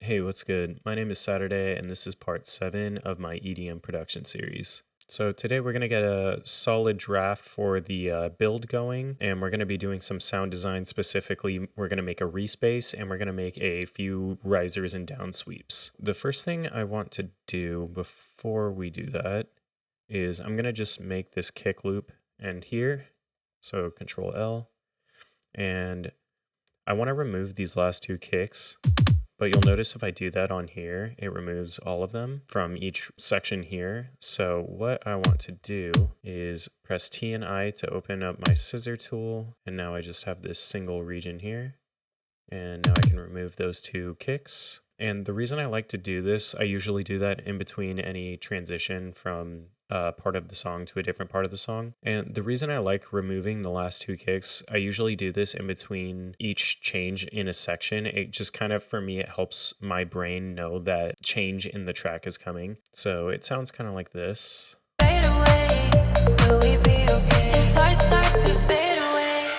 Hey, what's good? My name is SATURDAE, and this is part 7 of my EDM production series. So today we're going to get a solid draft for the build going, and we're going to be doing some sound design. Specifically, we're going to make a Reese bass, and we're going to make a few risers and downsweeps. The first thing I want to do before we do that is I'm going to just make this kick loop end here. So Control L, and I want to remove these last two kicks. But you'll notice if I do that on here, it removes all of them from each section here. So what I want to do is press T and I to open up my scissor tool. And now I just have this single region here. And now I can remove those two kicks. And the reason I like to do this, I usually do that in between any transition from part of the song to a different part of the song. And the reason I like removing the last two kicks, I usually do this in between each change in a section. It just kind of, for me, it helps my brain know that change in the track is coming. So it sounds kind of like this. Fade away, will we be okay? If I start to fade away,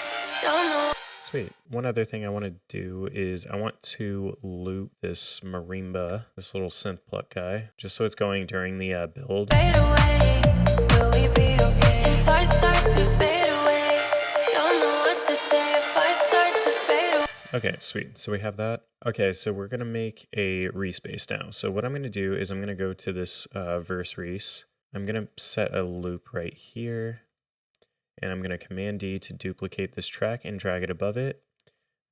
don't know. Sweet. One other thing I want to do is I want to loop this marimba, this little synth pluck guy, just so it's going during the build. Fade away, will we be okay? If I start to fade away, don't know what to say. If I start to fade away. Okay, sweet. So we have that. Okay, so we're going to make a Reese bass now. So what I'm going to do is I'm going to go to this verse Reese. I'm going to set a loop right here. And I'm going to Command D to duplicate this track and drag it above it.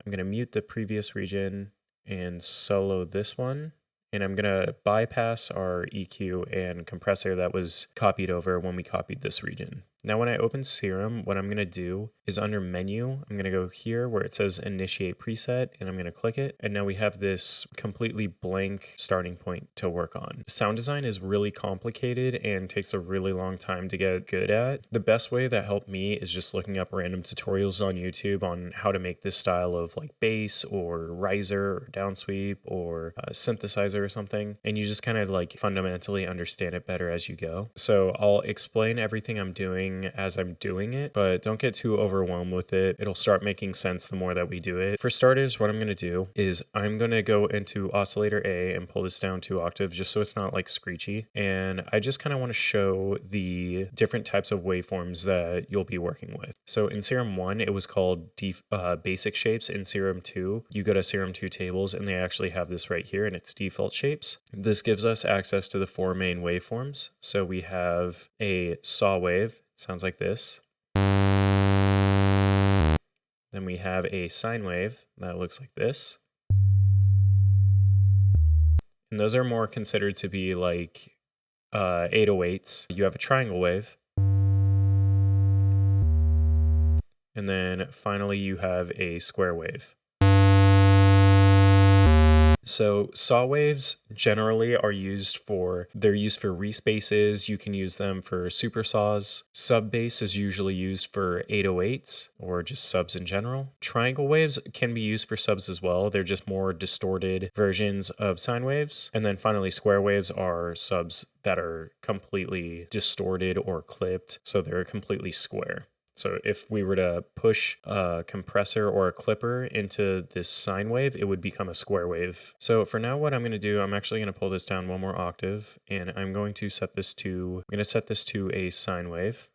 I'm going to mute the previous region and solo this one. And I'm going to bypass our EQ and compressor that was copied over when we copied this region. Now when I open Serum, what I'm going to do is under Menu, I'm going to go here where it says Initiate Preset, and I'm going to click it. And now we have this completely blank starting point to work on. Sound design is really complicated and takes a really long time to get good at. The best way that helped me is just looking up random tutorials on YouTube on how to make this style of like bass or riser or downsweep or synthesizer or something. And you just kind of like fundamentally understand it better as you go. So I'll explain everything I'm doing as I'm doing it, but don't get too overwhelmed with it. It'll start making sense the more that we do it. For starters, what I'm going to do is I'm going to go into Oscillator A and pull this down 2 octaves just so it's not like screechy. And I just kind of want to show the different types of waveforms that you'll be working with. So in Serum 1, it was called basic shapes. In Serum 2, you go to Serum 2 tables and they actually have this right here and it's default shapes. This gives us access to the 4 main waveforms. So we have a saw wave. Sounds like this. Then we have a sine wave that looks like this. And those are more considered to be like 808s. You have a triangle wave. And then finally you have a square wave. So saw waves generally are used for Reese basses. You can use them for super saws. Sub bass is usually used for 808s or just subs in general. Triangle waves can be used for subs as well. They're just more distorted versions of sine waves. And then finally square waves are subs that are completely distorted or clipped. So they're completely square. So if we were to push a compressor or a clipper into this sine wave, it would become a square wave. So for now, what I'm going to do, I'm actually going to pull this down 1 more octave, and I'm going to set this to a sine wave.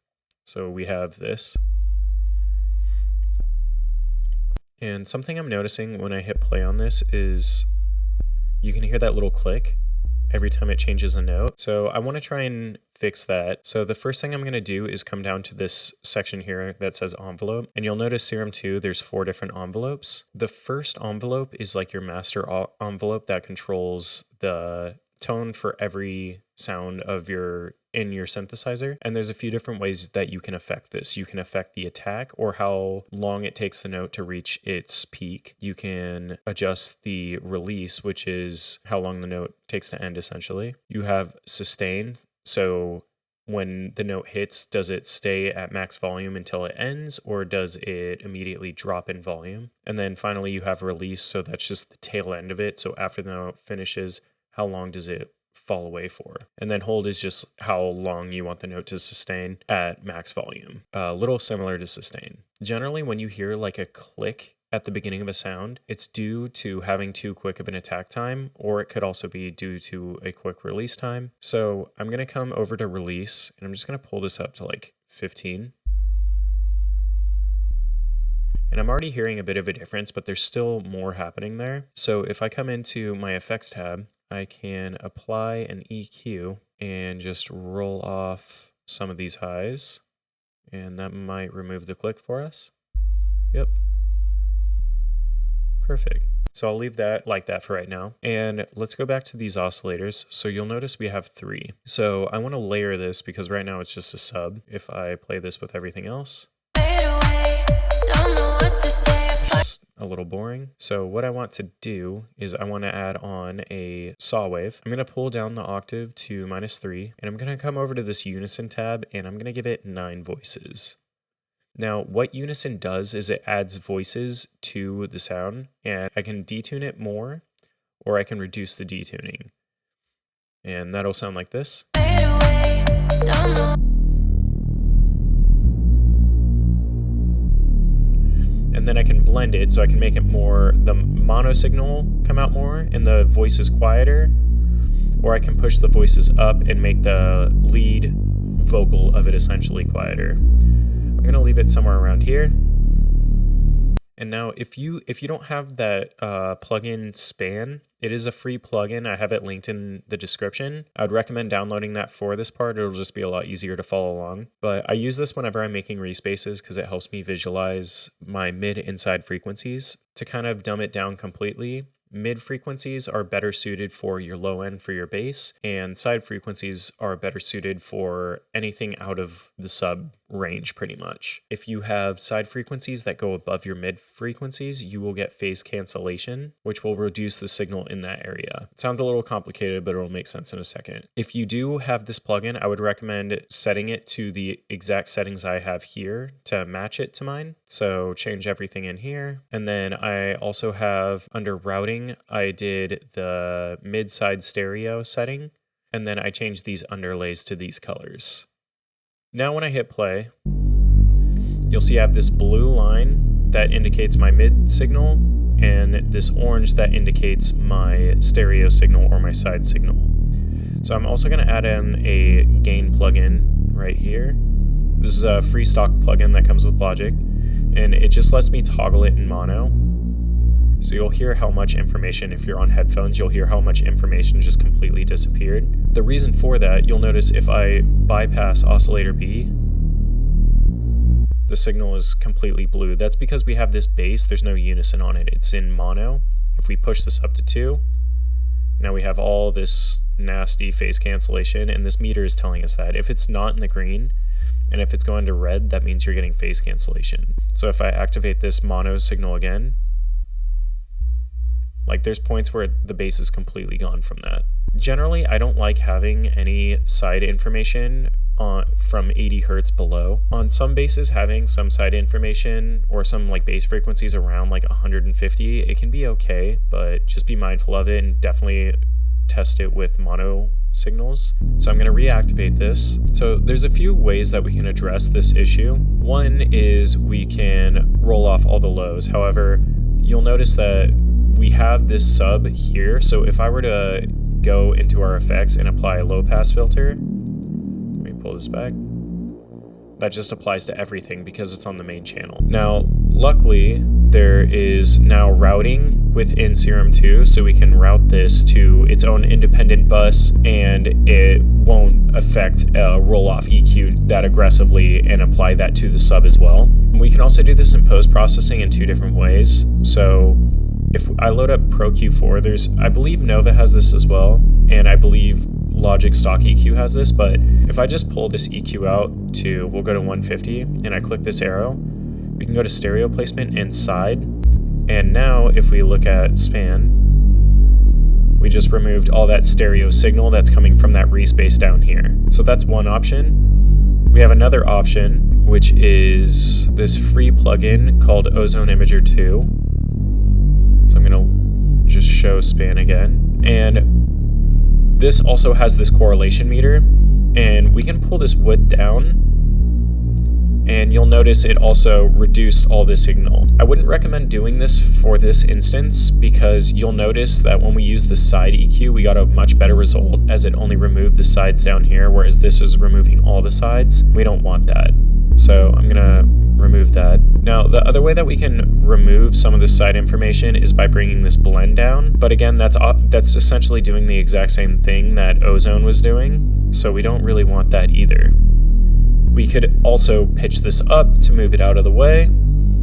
So we have this. And something I'm noticing when I hit play on this is you can hear that little click every time it changes a note. So I want to try and fix that. So the first thing I'm going to do is come down to this section here that says envelope. And you'll notice Serum 2, there's 4 different envelopes. The first envelope is like your master envelope that controls the tone for every sound of in your synthesizer. And there's a few different ways that you can affect this. You can affect the attack or how long it takes the note to reach its peak. You can adjust the release, which is how long the note takes to end essentially. You have sustain. So when the note hits, does it stay at max volume until it ends, or does it immediately drop in volume? And then finally you have release. So that's just the tail end of it. So after the note finishes, how long does it fall away for? And then hold is just how long you want the note to sustain at max volume. A little similar to sustain. Generally, when you hear like a click at the beginning of a sound, it's due to having too quick of an attack time, or it could also be due to a quick release time. So I'm going to come over to release, and I'm just going to pull this up to like 15. And I'm already hearing a bit of a difference, but there's still more happening there. So if I come into my effects tab, I can apply an EQ and just roll off some of these highs. And that might remove the click for us. Yep. Perfect. So I'll leave that like that for right now. And let's go back to these oscillators. So you'll notice we have 3. So I want to layer this because right now it's just a sub. If I play this with everything else, it's a little boring. So what I want to do is I want to add on a saw wave. I'm going to pull down the octave to -3, and I'm going to come over to this Unison tab, and I'm going to give it 9 voices. Now, what Unison does is it adds voices to the sound, and I can detune it more, or I can reduce the detuning. And that'll sound like this. And then I can blend it, so I can make it more, the mono signal come out more, and the voice is quieter, or I can push the voices up and make the lead vocal of it essentially quieter. I'm going to leave it somewhere around here. And now if you don't have that plugin Span, it is a free plugin. I have it linked in the description. I would recommend downloading that for this part. It'll just be a lot easier to follow along. But I use this whenever I'm making respaces because it helps me visualize my mid-inside frequencies. To kind of dumb it down completely, mid frequencies are better suited for your low end for your bass, and side frequencies are better suited for anything out of the sub range pretty much. If you have side frequencies that go above your mid frequencies, you will get phase cancellation, which will reduce the signal in that area. It sounds a little complicated, but it'll make sense in a second. If you do have this plugin, I would recommend setting it to the exact settings I have here to match it to mine. So change everything in here. And then I also have under routing, I did the mid-side stereo setting, and then I changed these underlays to these colors. Now when I hit play, you'll see I have this blue line that indicates my mid signal and this orange that indicates my stereo signal or my side signal. So I'm also going to add in a gain plugin right here. This is a free stock plugin that comes with Logic, and it just lets me toggle it in mono. So you'll hear how much information, if you're on headphones, you'll hear how much information just completely disappeared. The reason for that, you'll notice if I bypass oscillator B, the signal is completely blue. That's because we have this bass, there's no unison on it, it's in mono. If we push this up to 2, now we have all this nasty phase cancellation, and this meter is telling us that. If it's not in the green, and if it's going to red, that means you're getting phase cancellation. So if I activate this mono signal again, like there's points where the bass is completely gone from that. Generally, I don't like having any side information from 80 hertz below. On some basses, having some side information or some like bass frequencies around like 150, it can be okay, but just be mindful of it and definitely test it with mono signals. So I'm going to reactivate this. So there's a few ways that we can address this issue. One is we can roll off all the lows. However, you'll notice that we have this sub here, so if I were to go into our effects and apply a low pass filter, let me pull this back, that just applies to everything because it's on the main channel. Now, luckily, there is now routing with In Serum 2, so we can route this to its own independent bus, and it won't affect a roll-off EQ that aggressively and apply that to the sub as well. We can also do this in post-processing in 2 different ways. So if I load up Pro Q4, I believe Nova has this as well, and I believe Logic Stock EQ has this, but if I just pull this EQ out to, we'll go to 150, and I click this arrow, we can go to stereo placement and side, and now if we look at span, we just removed all that stereo signal that's coming from that Reese bass down here. So that's one option. We have another option, which is this free plugin called Ozone Imager 2. So I'm going to just show span again. And this also has this correlation meter, and we can pull this width down, And you'll notice it also reduced all the signal. I wouldn't recommend doing this for this instance because you'll notice that when we use the side EQ, we got a much better result as it only removed the sides down here, whereas this is removing all the sides. We don't want that. So I'm gonna remove that. Now, the other way that we can remove some of the side information is by bringing this blend down. But again, that's essentially doing the exact same thing that Ozone was doing. So we don't really want that either. We could also pitch this up to move it out of the way.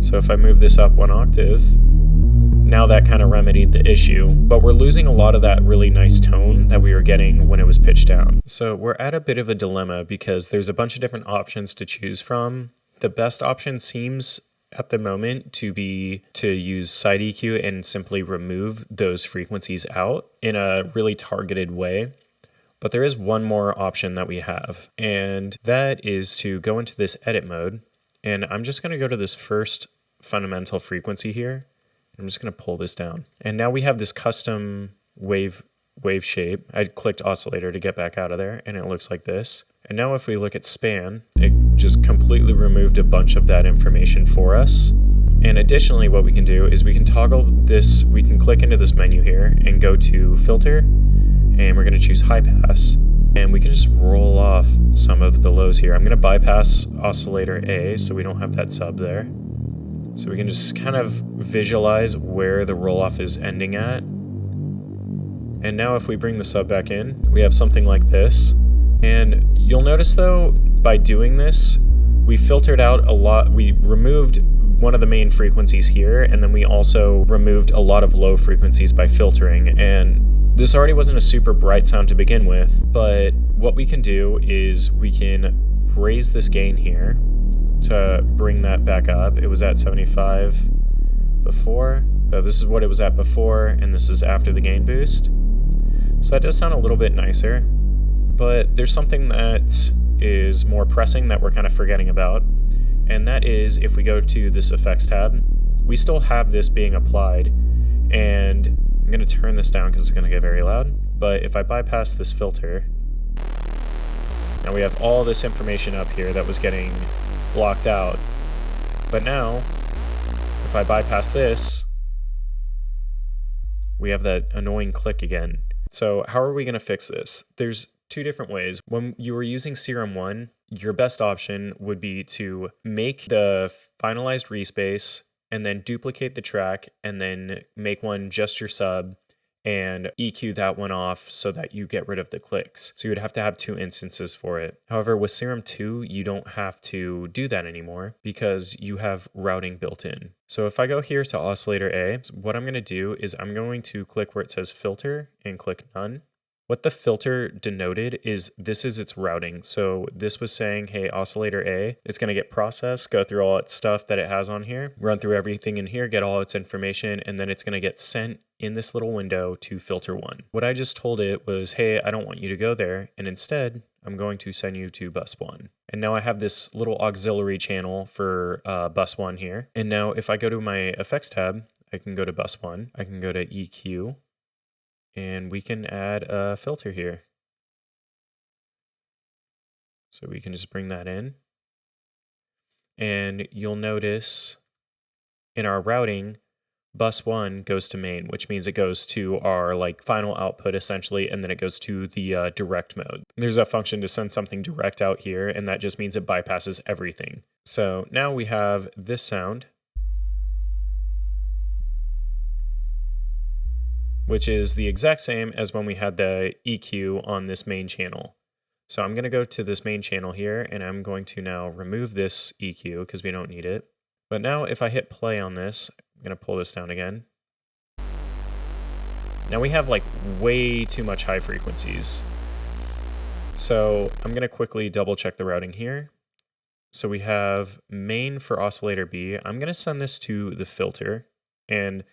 So if I move this up 1 octave, now that kind of remedied the issue, but we're losing a lot of that really nice tone that we were getting when it was pitched down. So we're at a bit of a dilemma because there's a bunch of different options to choose from. The best option seems at the moment to be to use side EQ and simply remove those frequencies out in a really targeted way. But there is one more option that we have, and that is to go into this edit mode. And I'm just going to go to this first fundamental frequency here. I'm just going to pull this down. And now we have this custom wave shape. I clicked oscillator to get back out of there, and it looks like this. And now if we look at span, it just completely removed a bunch of that information for us. And additionally, what we can do is we can toggle this, we can click into this menu here and go to filter, and we're going to choose high pass, and we can just roll off some of the lows here. I'm going to bypass oscillator A so we don't have that sub there. So we can just kind of visualize where the roll off is ending at. And now if we bring the sub back in, we have something like this. And you'll notice though, by doing this, we filtered out a lot, we removed one of the main frequencies here, and then we also removed a lot of low frequencies by filtering. And this already wasn't a super bright sound to begin with, but what we can do is we can raise this gain here to bring that back up. It was at 75 before, so this is what it was at before, and this is after the gain boost. So that does sound a little bit nicer, but there's something that is more pressing that we're kind of forgetting about, and that is if we go to this effects tab, we still have this being applied, and I'm going to turn this down because it's going to get very loud, but if I bypass this filter, now we have all this information up here that was getting blocked out. But now, if I bypass this, we have that annoying click again. So how are we going to fix this? There's two different ways. When you were using Serum 1, your best option would be to make the finalized respace and then duplicate the track and then make one just your sub and EQ that one off so that you get rid of the clicks. So you would have to have 2 instances for it. However, with Serum 2, you don't have to do that anymore because you have routing built in. So if I go here to Oscillator A, what I'm going to do is I'm going to click where it says filter and click none. What the filter denoted is this is its routing. So this was saying, hey, Oscillator A, it's going to get processed, go through all its stuff that it has on here, run through everything in here, get all its information, and then it's going to get sent in this little window to filter 1. What I just told it was, hey, I don't want you to go there, and instead, I'm going to send you to bus 1. And now I have this little auxiliary channel for bus 1 here. And now if I go to my effects tab, I can go to bus 1, I can go to EQ, and we can add a filter here. So we can just bring that in. And you'll notice in our routing, bus 1 goes to main, which means it goes to our final output essentially, and then it goes to the direct mode. There's a function to send something direct out here, and that just means it bypasses everything. So now we have this sound, which is the exact same as when we had the EQ on this main channel. So I'm going to go to this main channel here, and I'm going to now remove this EQ because we don't need it. But now if I hit play on this, I'm going to pull this down again. Now we have way too much high frequencies. So I'm going to quickly double check the routing here. So we have main for oscillator B. I'm going to send this to the filter, and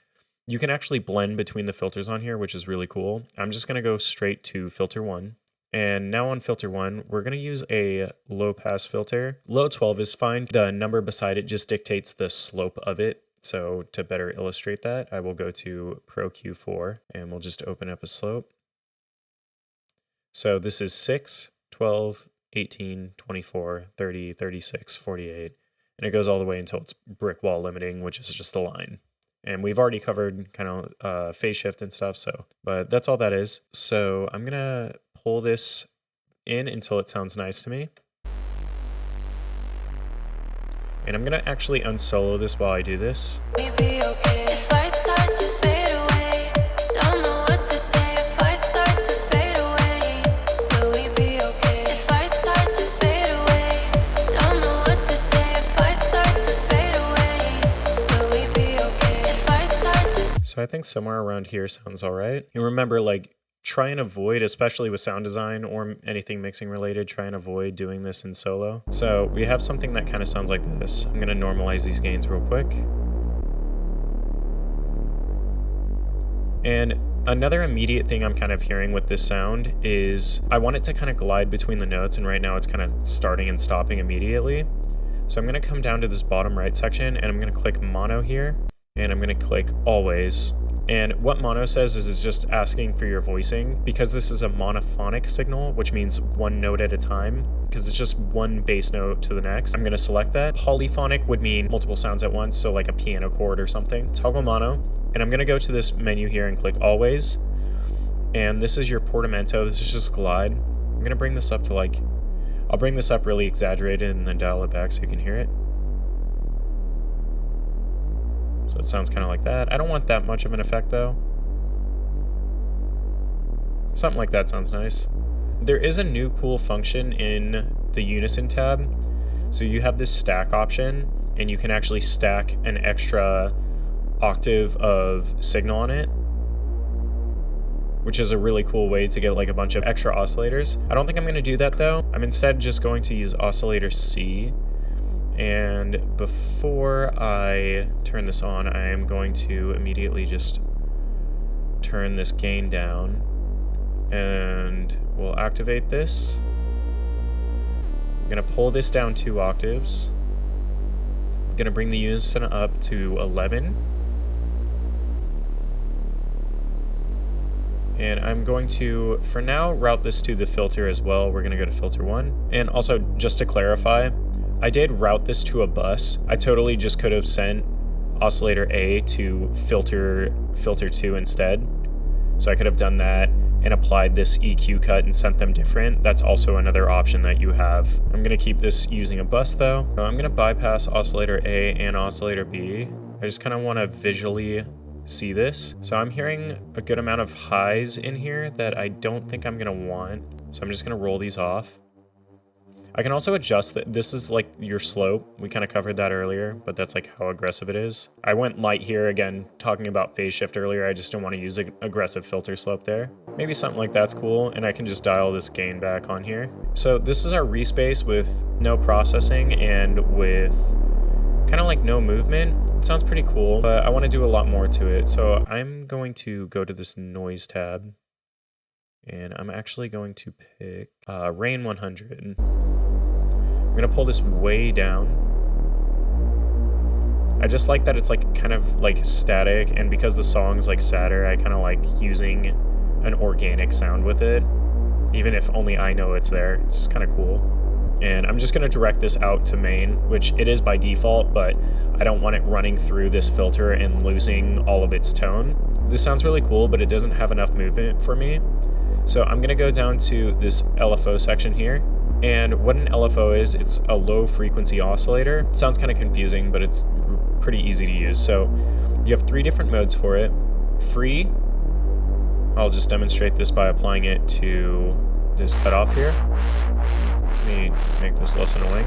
you can actually blend between the filters on here, which is really cool. I'm just going to go straight to filter 1. And now on filter 1, we're going to use a low pass filter. Low 12 is fine. The number beside it just dictates the slope of it. So to better illustrate that, I will go to Pro Q4 and we'll just open up a slope. So this is 6, 12, 18, 24, 30, 36, 48. and it goes all the way until it's brick wall limiting, which is just a line. And we've already covered kind of phase shift and stuff, but that's all that is. So I'm gonna pull this in until it sounds nice to me. And I'm gonna actually unsolo this while I do this. So I think somewhere around here sounds all right. And remember, like, try and avoid, especially with sound design or anything mixing related, try and avoid doing this in solo. So we have something that kind of sounds like this. I'm gonna normalize these gains real quick. And another immediate thing I'm kind of hearing with this sound is I want it to kind of glide between the notes, and right now it's kind of starting and stopping immediately. So I'm gonna come down to this bottom right section and I'm gonna click mono here. And I'm going to click always. And what mono says is it's just asking for your voicing. Because this is a monophonic signal, which means one note at a time, because it's just one bass note to the next, I'm going to select that. Polyphonic would mean multiple sounds at once, so like a piano chord or something. Toggle mono, and I'm going to go to this menu here and click always. And this is your portamento. This is just glide. I'm going to bring this up to like, I'll bring this up really exaggerated and then dial it back so you can hear it. So it sounds kind of like that. I don't want that much of an effect though. Something like that sounds nice. There is a new cool function in the Unison tab. So you have this stack option and you can actually stack an extra octave of signal on it, which is a really cool way to get like a bunch of extra oscillators. I don't think I'm going to do that though. I'm instead just going to use Oscillator C. And before I turn this on, I am going to immediately just turn this gain down and we'll activate this. I'm going to pull this down 2 octaves. I'm going to bring the Unison up to 11. And I'm going to, for now, route this to the filter as well. We're going to go to filter 1. And also, just to clarify, I did route this to a bus. I totally just could have sent Oscillator A to filter 2 instead. So I could have done that and applied this EQ cut and sent them different. That's also another option that you have. I'm gonna keep this using a bus though. So I'm gonna bypass Oscillator A and Oscillator B. I just kind of want to visually see this. So I'm hearing a good amount of highs in here that I don't think I'm gonna want. So I'm just gonna roll these off. I can also adjust that. This is like your slope. We kind of covered that earlier, but that's like how aggressive it is. I went light here again, talking about phase shift earlier. I just don't want to use an aggressive filter slope there. Maybe something like that's cool. And I can just dial this gain back on here. So this is our Reese bass with no processing and with kind of like no movement. It sounds pretty cool, but I want to do a lot more to it. So I'm going to go to this noise tab and I'm actually going to pick Rain 100. I'm gonna pull this way down. I just like that it's like kind of like static, and because the song's like sadder, I kind of like using an organic sound with it, even if only I know it's there. It's just kind of cool. And I'm just gonna direct this out to main, which it is by default, but I don't want it running through this filter and losing all of its tone. This sounds really cool, but it doesn't have enough movement for me. So I'm gonna go down to this LFO section here. And what an LFO is, it's a low frequency oscillator. It sounds kind of confusing, but it's pretty easy to use. So you have 3 different modes for it. Free, I'll just demonstrate this by applying it to this cutoff here. Let me make this less annoying.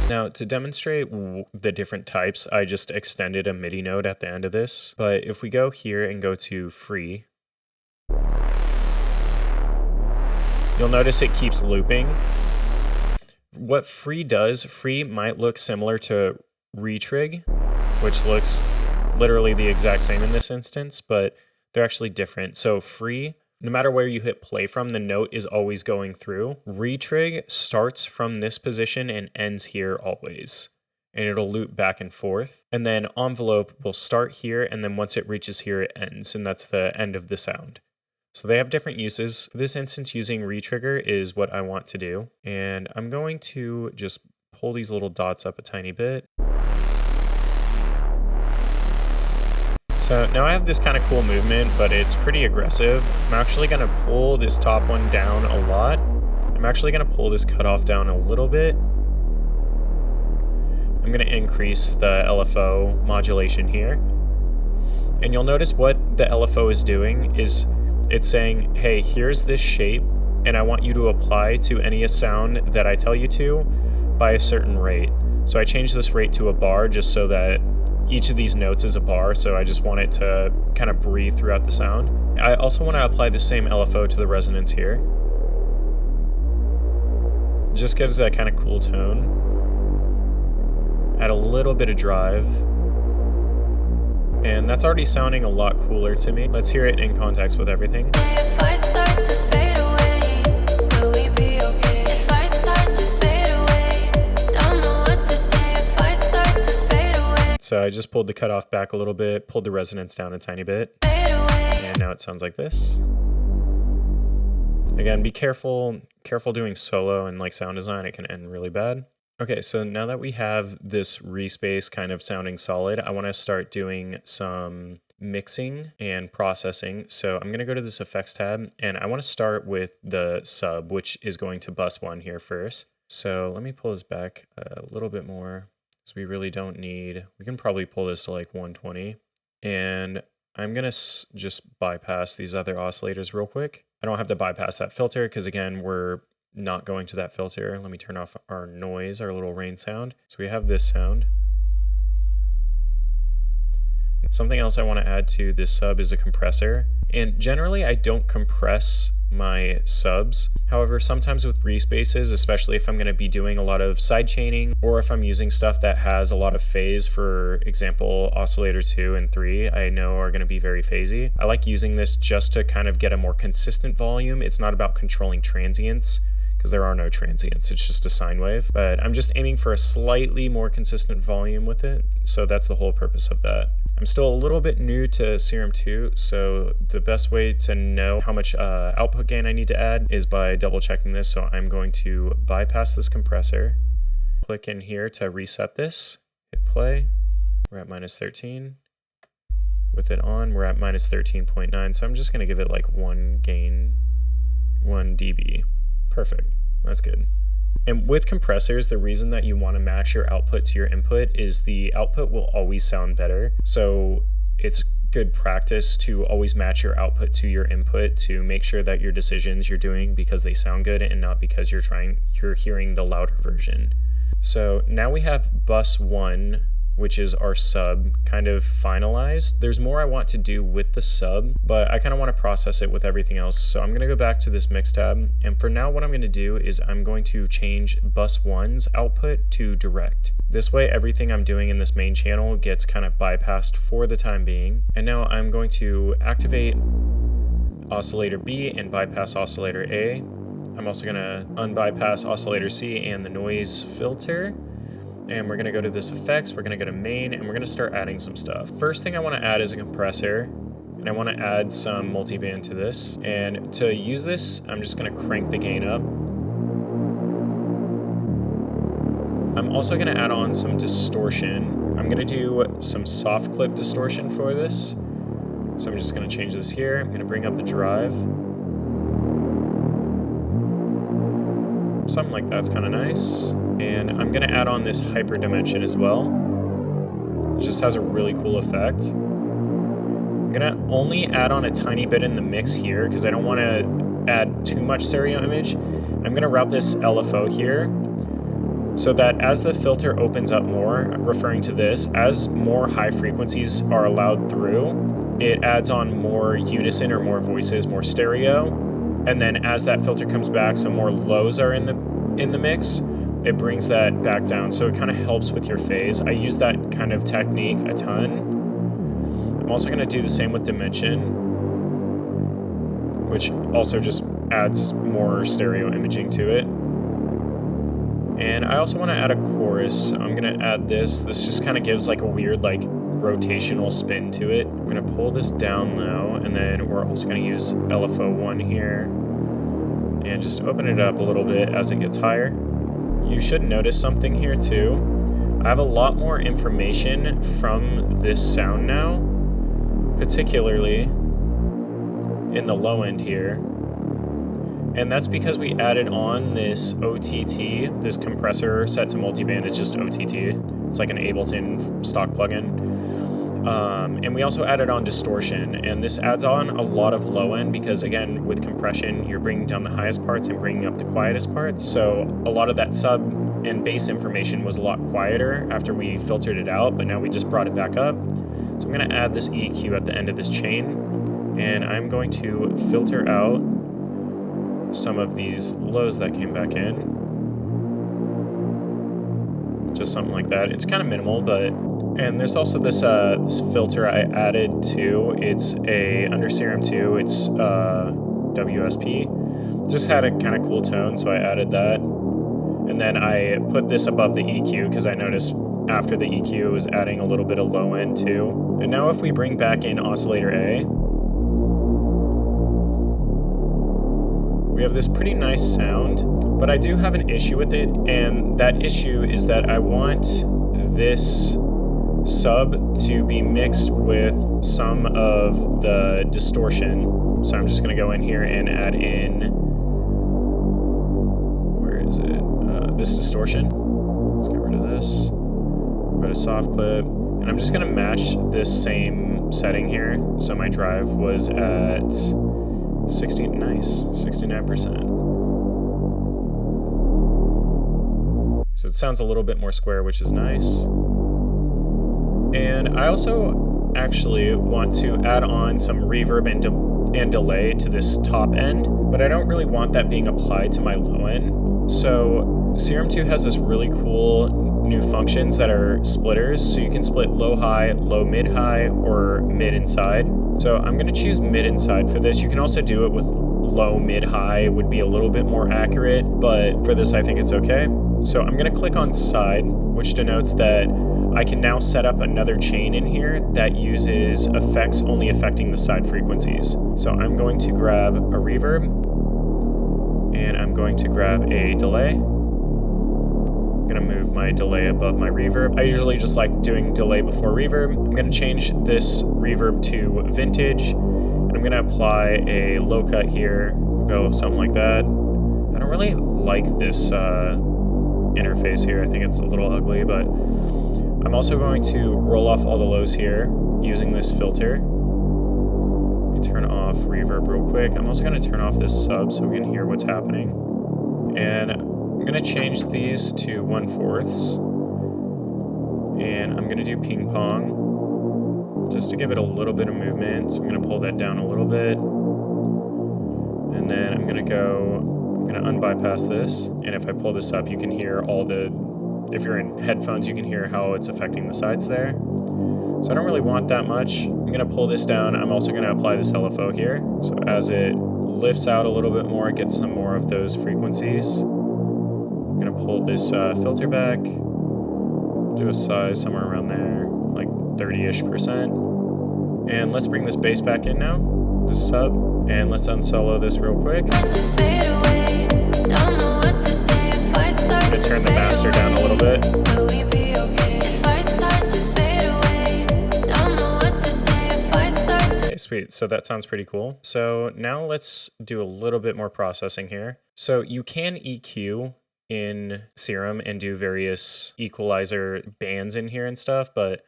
Now, to demonstrate the different types, I just extended a MIDI node at the end of this. But if we go here and go to free, you'll notice it keeps looping. What free does, free might look similar to retrig, which looks literally the exact same in this instance, but they're actually different. So free, no matter where you hit play from, the note is always going through. Retrig starts from this position and ends here always, and it'll loop back and forth. And then envelope will start here, and then once it reaches here, it ends, and that's the end of the sound. So they have different uses. For this instance, using retrigger is what I want to do. And I'm going to just pull these little dots up a tiny bit. So now I have this kind of cool movement, but it's pretty aggressive. I'm actually going to pull this top one down a lot. I'm actually going to pull this cutoff down a little bit. I'm going to increase the LFO modulation here. And you'll notice what the LFO is doing is it's saying, hey, here's this shape, and I want you to apply to any sound that I tell you to by a certain rate. So I changed this rate to a bar just so that each of these notes is a bar, so I just want it to kind of breathe throughout the sound. I also want to apply the same LFO to the resonance here. It just gives that kind of cool tone. Add a little bit of drive. And that's already sounding a lot cooler to me. Let's hear it in context with everything. If I start to fade away, will we be okay? If I start to fade away, don't know what to say. If I start to fade away. So I just pulled the cutoff back a little bit, pulled the resonance down a tiny bit. And now it sounds like this. Again, be careful doing solo and like sound design, it can end really bad. Okay, so now that we have this Reese bass kind of sounding solid, I want to start doing some mixing and processing. So I'm going to go to this effects tab, and I want to start with the sub, which is going to bus 1 here first. So let me pull this back a little bit more, because we really don't need, we can probably pull this to like 120. And I'm going to just bypass these other oscillators real quick. I don't have to bypass that filter, because again, we're not going to that filter. Let me turn off our noise, our little rain sound. So we have this sound. Something else I want to add to this sub is a compressor. And generally I don't compress my subs. However, sometimes with Reese basses, especially if I'm going to be doing a lot of side chaining, or if I'm using stuff that has a lot of phase, for example, Oscillator 2 and 3, I know are going to be very phasey. I like using this just to kind of get a more consistent volume. It's not about controlling transients, because there are no transients, it's just a sine wave. But I'm just aiming for a slightly more consistent volume with it, so that's the whole purpose of that. I'm still a little bit new to Serum 2, so the best way to know how much output gain I need to add is by double checking this. So I'm going to bypass this compressor, click in here to reset this, hit play, we're at -13. With it on, we're at -13.9, so I'm just gonna give it like 1 dB. Perfect, that's good. And with compressors, the reason that you want to match your output to your input is the output will always sound better. So it's good practice to always match your output to your input to make sure that your decisions you're doing because they sound good and not because you're hearing the louder version. So now we have bus 1, which is our sub, kind of finalized. There's more I want to do with the sub, but I kind of want to process it with everything else. So I'm going to go back to this mix tab. And for now, what I'm going to do is I'm going to change bus 1's output to direct. This way, everything I'm doing in this main channel gets kind of bypassed for the time being. And now I'm going to activate Oscillator B and bypass Oscillator A. I'm also going to unbypass Oscillator C and the noise filter. And we're gonna go to this effects, we're gonna go to main, and we're gonna start adding some stuff. First thing I wanna add is a compressor, and I wanna add some multiband to this. And to use this, I'm just gonna crank the gain up. I'm also gonna add on some distortion. I'm gonna do some soft clip distortion for this. So I'm just gonna change this here. I'm gonna bring up the drive. Something like that's kind of nice. And I'm gonna add on this hyper dimension as well. It just has a really cool effect. I'm gonna only add on a tiny bit in the mix here because I don't want to add too much stereo image. I'm gonna route this LFO here so that as the filter opens up more, referring to this, as more high frequencies are allowed through, it adds on more unison or more voices, more stereo. And then as that filter comes back, so more lows are in the mix, it brings that back down. So it kind of helps with your phase. I use that kind of technique a ton. I'm also going to do the same with dimension, which also just adds more stereo imaging to it. And I also want to add a chorus. I'm going to add this. This just kind of gives like a weird like rotational spin to it. I'm going to pull this down low, and then we're also going to use LFO1 here and just open it up a little bit as it gets higher. You should notice something here too. I have a lot more information from this sound now, particularly in the low end here. And that's because we added on this OTT, this compressor set to multiband. It's just OTT. It's like an Ableton stock plugin. And we also added on distortion, and this adds on a lot of low end because, again, with compression, you're bringing down the highest parts and bringing up the quietest parts. So a lot of that sub and bass information was a lot quieter after we filtered it out, but now we just brought it back up. So I'm going to add this EQ at the end of this chain, and I'm going to filter out some of these lows that came back in. Just something like that. It's kind of minimal, but... And there's also this this filter I added too. It's under Serum 2. It's WSP. Just had a kind of cool tone, so I added that. And then I put this above the EQ because I noticed after the EQ it was adding a little bit of low end too. And now if we bring back in Oscillator A, we have this pretty nice sound, but I do have an issue with it, and that issue is that I want this sub to be mixed with some of the distortion. So I'm just going to go in here and add in, where is it? This distortion. Let's get rid of this. Go to soft clip, and I'm just going to match this same setting here. So my drive was at 69%. So it sounds a little bit more square, which is nice. And I also actually want to add on some reverb and delay to this top end, but I don't really want that being applied to my low end. So Serum 2 has this really cool new functions that are splitters, so you can split low-high, low-mid-high, or mid-inside. So I'm going to choose mid-inside for this. You can also do it with low-mid-high, would be a little bit more accurate, but for this I think it's okay. So I'm going to click on side, which denotes that I can now set up another chain in here that uses effects only affecting the side frequencies. So I'm going to grab a reverb, and I'm going to grab a delay. I'm going to move my delay above my reverb. I usually just like doing delay before reverb. I'm going to change this reverb to vintage, and I'm going to apply a low cut here. We'll go something like that. I don't really like this interface here. I think it's a little ugly, but I'm also going to roll off all the lows here using this filter. Let me turn off reverb real quick. I'm also going to turn off this sub so we can hear what's happening. And I'm going to change these to 1/4. And I'm going to do ping pong just to give it a little bit of movement. So I'm going to pull that down a little bit. And then I'm going to unbypass this. And if I pull this up, you can hear if you're in headphones, you can hear how it's affecting the sides there. So I don't really want that much. I'm going to pull this down. I'm also going to apply this LFO here. So as it lifts out a little bit more, it gets some more of those frequencies. I'm going to pull this filter back, do a size somewhere around there, like 30-ish%. And let's bring this bass back in now, this sub, and let's unsolo this real quick. I'm going to turn the master down a little bit. Okay, sweet. So that sounds pretty cool. So now let's do a little bit more processing here. So you can EQ in Serum and do various equalizer bands in here and stuff, but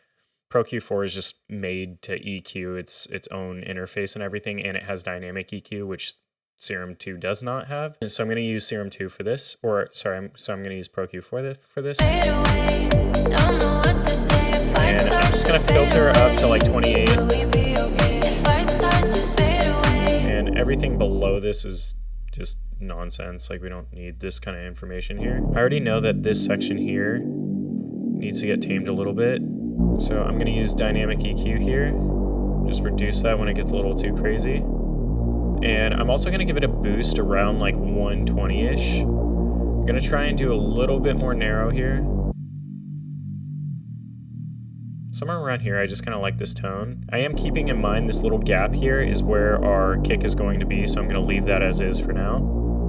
Pro Q4 is just made to EQ its own interface and everything, and it has dynamic EQ, which Serum 2 does not have. And so I'm going to use Serum 2 for this, or sorry, I'm going to use Pro Q4 for this. And I'm just going to filter up to like 28. And everything below this is just nonsense. Like, we don't need this kind of information here. I already know that this section here needs to get tamed a little bit. So I'm going to use dynamic EQ here. Just reduce that when it gets a little too crazy. And I'm also going to give it a boost around like 120-ish. I'm going to try and do a little bit more narrow here. Somewhere around here, I just kind of like this tone. I am keeping in mind this little gap here is where our kick is going to be, so I'm going to leave that as is for now.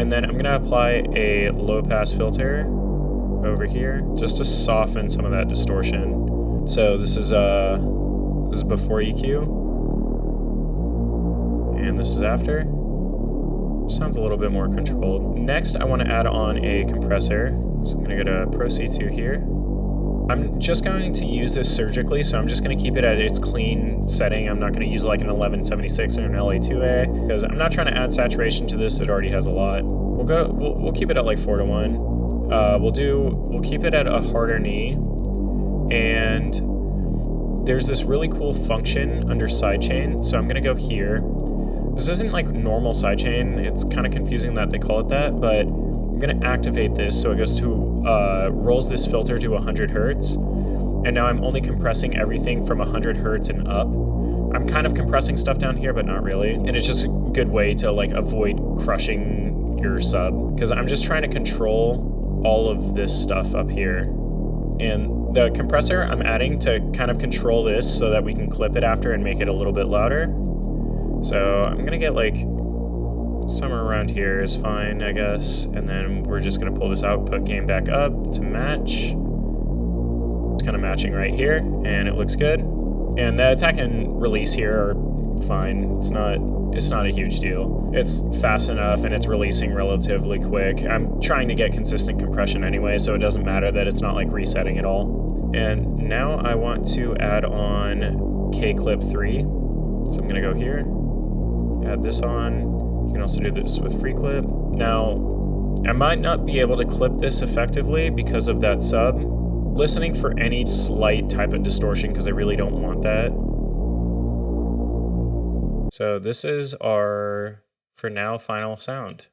And then I'm going to apply a low pass filter over here just to soften some of that distortion. So this is before EQ, and this is after. Sounds a little bit more controlled. Next, I want to add on a compressor. So I'm going to go to Pro C2 here. I'm just going to use this surgically, so I'm just going to keep it at its clean setting. I'm not going to use like an 1176 or an LA2A because I'm not trying to add saturation to this. It already has a lot. We'll keep it at like 4:1. We'll keep it at a harder knee, and there's this really cool function under sidechain. So I'm going to go here. This isn't like normal sidechain. It's kind of confusing that they call it that, but I'm going to activate this so it goes to rolls this filter to 100 hertz, and now I'm only compressing everything from 100 hertz and up. I'm kind of compressing stuff down here, but not really, and it's just a good way to like avoid crushing your sub, because I'm just trying to control all of this stuff up here. And the compressor I'm adding to kind of control this so that we can clip it after and make it a little bit louder. So I'm gonna get like somewhere around here is fine, I guess. And then we're just gonna pull this output gain back up to match. It's kind of matching right here, and it looks good. And the attack and release here are fine. It's not a huge deal. It's fast enough and it's releasing relatively quick. I'm trying to get consistent compression anyway, so it doesn't matter that it's not like resetting at all. And now I want to add on K-Clip 3. So I'm gonna go here, add this on. You can also do this with free clip. Now, I might not be able to clip this effectively because of that sub. Listening for any slight type of distortion because I really don't want that. So this is our, for now, final sound.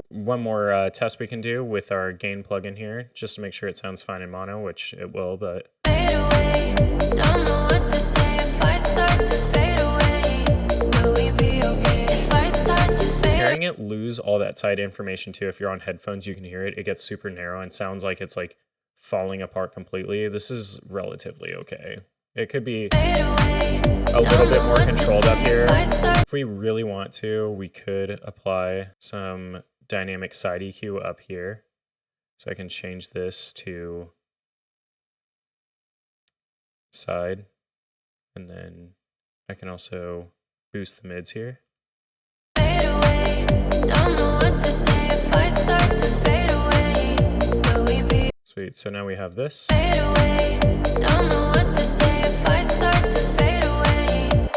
One more test we can do with our gain plugin here, just to make sure it sounds fine in mono, which it will, but. Don't know what to say if I start to fade away. Will we be okay if I start to fade? Hearing it lose all that side information too, if you're on headphones, you can hear it. It gets super narrow and sounds like it's like falling apart completely. This is relatively okay. It could be a little bit more controlled up here. If we really want to, we could apply some dynamic side EQ up here. So I can change this to side, and then I can also boost the mids here. Sweet, so now we have this.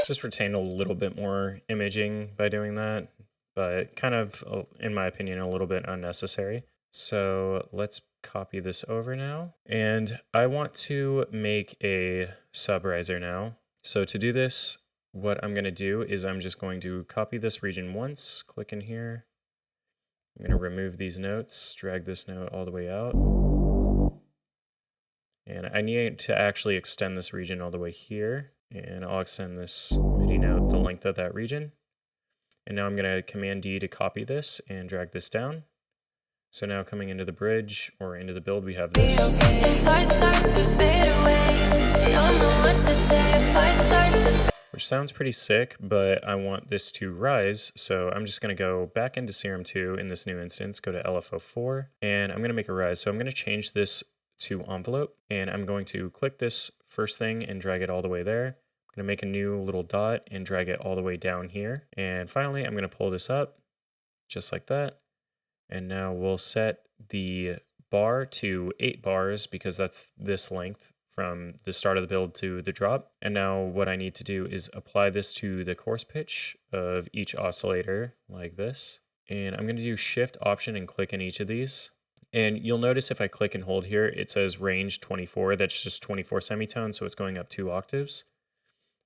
Just retain a little bit more imaging by doing that, but kind of, in my opinion, a little bit unnecessary. So let's copy this over now. And I want to make a sub riser now. So to do this, what I'm going to do is I'm just going to copy this region once, click in here. I'm going to remove these notes, drag this note all the way out. And I need to actually extend this region all the way here. And I'll extend this MIDI note the length of that region. And now I'm going to Command D to copy this and drag this down. So now coming into the bridge or into the build, we have this. Which sounds pretty sick, but I want this to rise. So I'm just going to go back into Serum 2 in this new instance, go to LFO4, and I'm going to make a rise. So I'm going to change this to envelope, and I'm going to click this first thing and drag it all the way there. I'm going to make a new little dot and drag it all the way down here. And finally, I'm going to pull this up just like that. And now we'll set the bar to 8 bars because that's this length from the start of the build to the drop. And now what I need to do is apply this to the coarse pitch of each oscillator like this. And I'm going to do Shift, Option, and click in each of these. And you'll notice if I click and hold here, it says range 24. That's just 24 semitones, so it's going up 2 octaves.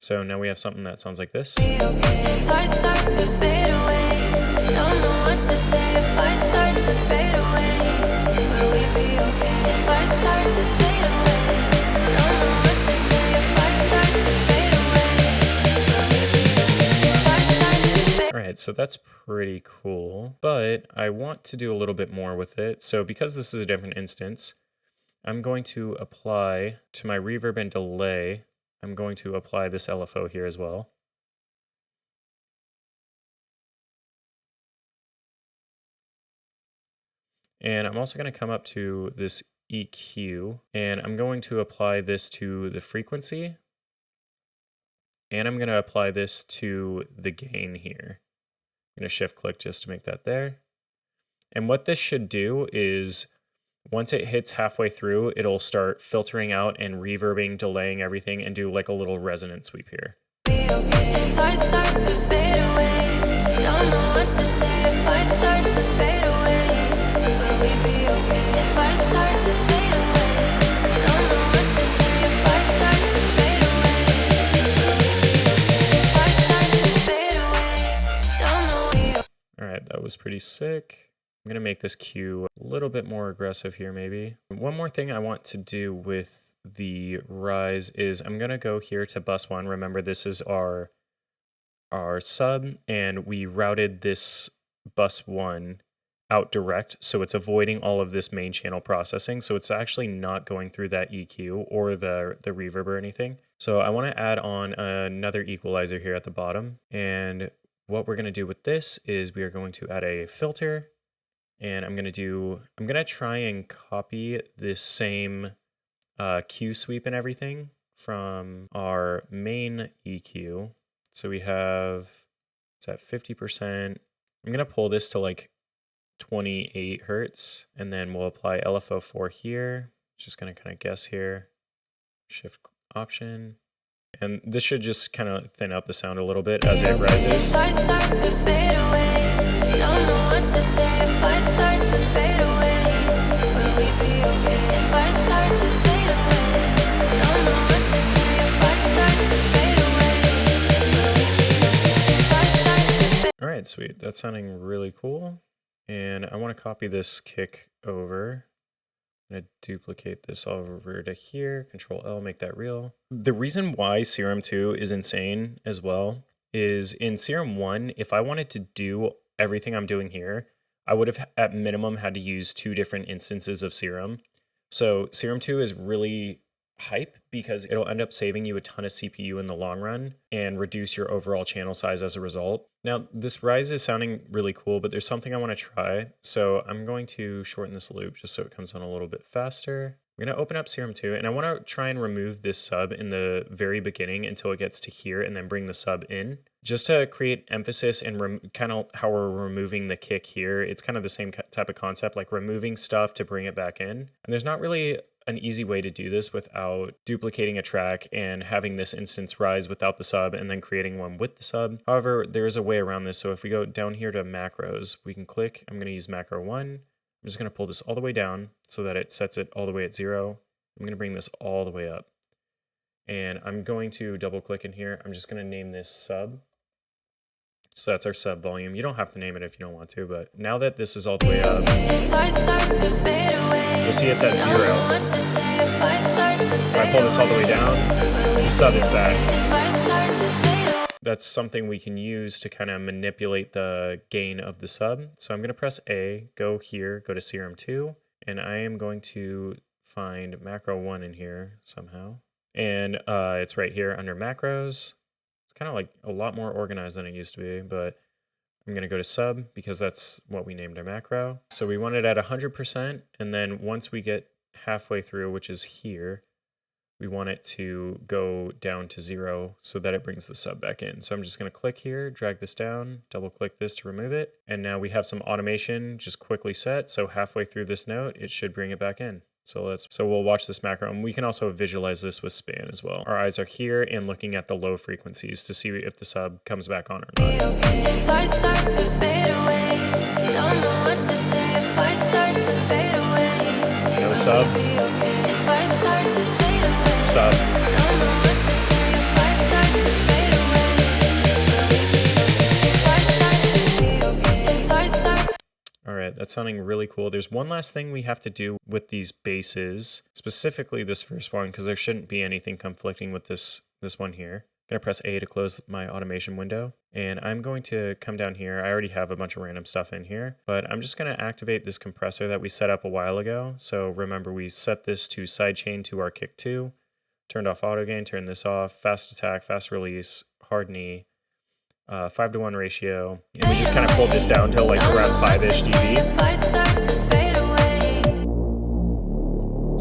So now we have something that sounds like this. Alright, so that's pretty cool, but I want to do a little bit more with it. So because this is a different instance, I'm going to apply to my reverb and delay, I'm going to apply this LFO here as well. And I'm also going to come up to this EQ, and I'm going to apply this to the frequency, and I'm going to apply this to the gain here. I'm going to shift click just to make that there. And what this should do is once it hits halfway through, it'll start filtering out and reverbing, delaying everything, and do like a little resonant sweep here. If I start to fade away, don't know what to say. If I start to fade away, will we be okay? If I start to fade away, don't know what to say. If I start to fade away, will we be okay? If I start to fade away, don't know. All right, that was pretty sick. I'm going to make this cue a little bit more aggressive here maybe. One more thing I want to do with the rise is I'm going to go here to bus 1. Remember, this is our sub, and we routed this bus 1 out direct, so it's avoiding all of this main channel processing, so it's actually not going through that EQ or the reverb or anything. So I want to add on another equalizer here at the bottom, and what we're going to do with this is we are going to add a filter. And I'm going to try and copy this same Q sweep and everything from our main EQ. So we have, it's at 50%. I'm going to pull this to like 28 Hertz, and then we'll apply LFO4 here. Just going to kind of guess here, shift option. And this should just kind of thin up the sound a little bit as it rises. If I start to fade away, don't know what to say. If I start to fade away, will we be okay? If I start to fade away, don't know what to say. If I start to fade away, will we be okay? If I start to fade. All right, sweet. That's sounding really cool. And I want to copy this kick over. I'm going to duplicate this over to here, Control L, make that real. The reason why Serum 2 is insane as well is in Serum 1, if I wanted to do everything I'm doing here, I would have at minimum had to use 2 different instances of Serum. So Serum 2 is really hype because it'll end up saving you a ton of CPU in the long run and reduce your overall channel size as a result. Now, this rise is sounding really cool, but there's something I want to try. So I'm going to shorten this loop just so it comes on a little bit faster. I'm going to open up Serum 2, and I want to try and remove this sub in the very beginning until it gets to here, and then bring the sub in. Just to create emphasis and kind of how we're removing the kick here. It's kind of the same type of concept, like removing stuff to bring it back in. And there's not really an easy way to do this without duplicating a track and having this instance rise without the sub and then creating one with the sub. However, there is a way around this. So if we go down here to macros, we can click. I'm going to use macro 1. I'm just going to pull this all the way down so that it sets it all the way at 0. I'm going to bring this all the way up. And I'm going to double click in here. I'm just going to name this sub. So that's our sub volume. You don't have to name it if you don't want to, but now that this is all the way up, you'll see it's at 0. If I pull this all the way down, the sub is back. That's something we can use to kind of manipulate the gain of the sub. So I'm going to press A, go here, go to Serum 2, and I am going to find macro 1 in here somehow. And it's right here under macros. It's kind of like a lot more organized than it used to be, but I'm going to go to sub because that's what we named our macro. So we want it at 100%, and then once we get halfway through, which is here, we want it to go down to 0 so that it brings the sub back in. So I'm just going to click here, drag this down, double click this to remove it, and now we have some automation just quickly set. So halfway through this note, it should bring it back in. So we'll watch this macro, and we can also visualize this with span as well. Our eyes are here and looking at the low frequencies to see if the sub comes back on or not. If I start to fade away, don't know what to say. If I start to fade away, No sub. if I start to fade away, Sub. don't know what to say. If I start to fade away, if I start to be okay, if I start to. All right, that's sounding really cool. There's one last thing we have to do with these basses, specifically this first one, because there shouldn't be anything conflicting with this one here. I'm going to press A to close my automation window, and I'm going to come down here. I already have a bunch of random stuff in here, but I'm just going to activate this compressor that we set up a while ago. So remember, we set this to sidechain to our kick 2, turned off auto gain, turned this off, fast attack, fast release, hard knee, 5-to-1 ratio, and we just kind of pulled this down to like around 5-ish dB. If I start to fade away,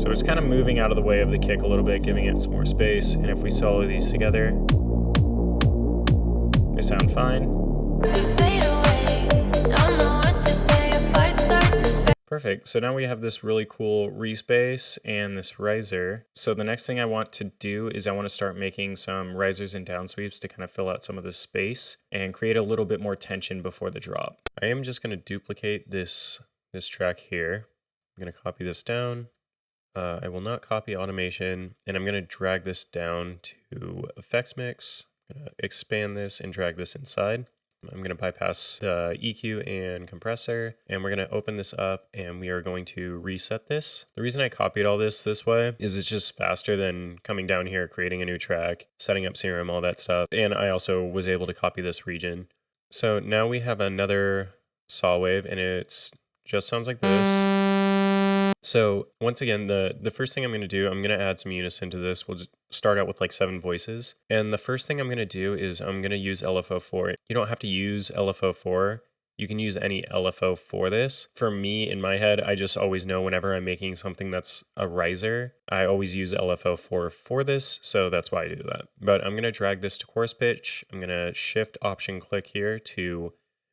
So it's kind of moving out of the way of the kick a little bit, giving it some more space. And if we solo these together, they sound fine. Perfect. So now we have this really cool Reese bass and this riser. So the next thing I want to do is I want to start making some risers and downsweeps to kind of fill out some of the space and create a little bit more tension before the drop. I am just going to duplicate this track here. I'm going to copy this down. I will not copy automation, and I'm going to drag this down to effects mix. I'm going to expand this and drag this inside. I'm going to bypass the EQ and compressor, and we're going to open this up and we are going to reset this. The reason I copied all this way is it's just faster than coming down here, creating a new track, setting up Serum, all that stuff. And I also was able to copy this region. So now we have another saw wave and it just sounds like this. So once again, the first thing I'm going to do, I'm going to add some unison to this. We'll just start out with like 7 voices. And the first thing I'm going to do is I'm going to use LFO4. You don't have to use LFO4. You can use any LFO for this. For me, in my head, I just always know whenever I'm making something that's a riser, I always use LFO4 for this. So that's why I do that. But I'm going to drag this to chorus pitch. I'm going to shift option click here to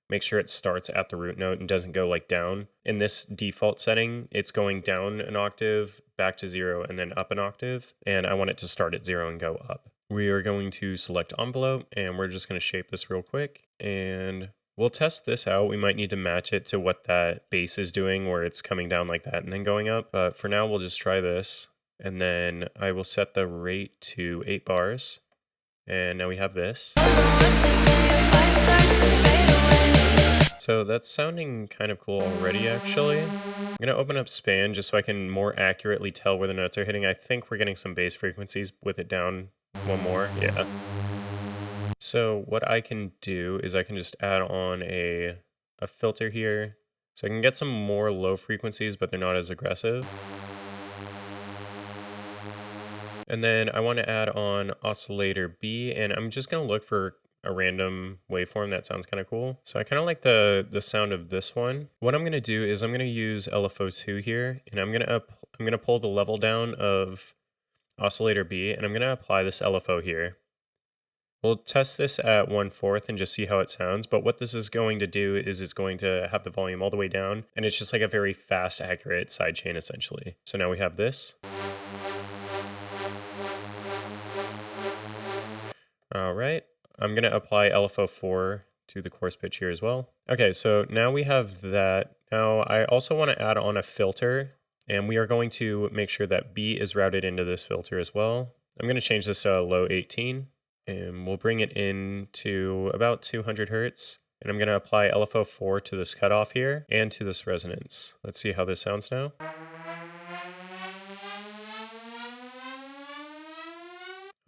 make sure it starts at the root note and doesn't go like down. In this default setting, it's going down an octave, back to 0, and then up an octave. And I want it to start at 0 and go up. We are going to select envelope, and we're just going to shape this real quick. And we'll test this out. We might need to match it to what that bass is doing, where it's coming down like that and then going up. But for now, we'll just try this. And then I will set the rate to 8 bars. And now we have this. So that's sounding kind of cool already, actually. I'm going to open up span just so I can more accurately tell where the notes are hitting. I think we're getting some bass frequencies with it down one more. Yeah. So what I can do is I can just add on a filter here. So I can get some more low frequencies, but they're not as aggressive. And then I want to add on Oscillator B, and I'm just going to look for a random waveform that sounds kind of cool. So I kind of like the sound of this one. What I'm going to do is I'm going to use LFO2 here, and I'm going to pull the level down of Oscillator B, and I'm going to apply this LFO here. We'll test this at 1/4 and just see how it sounds, but what this is going to do is it's going to have the volume all the way down, and it's just like a very fast, accurate sidechain essentially. So now we have this. All right, I'm going to apply LFO4 to the chorus pitch here as well. Okay, so now we have that. Now I also want to add on a filter, and we are going to make sure that B is routed into this filter as well. I'm going to change this to low 18, and we'll bring it in to about 200 hertz. And I'm going to apply LFO4 to this cutoff here and to this resonance. Let's see how this sounds now.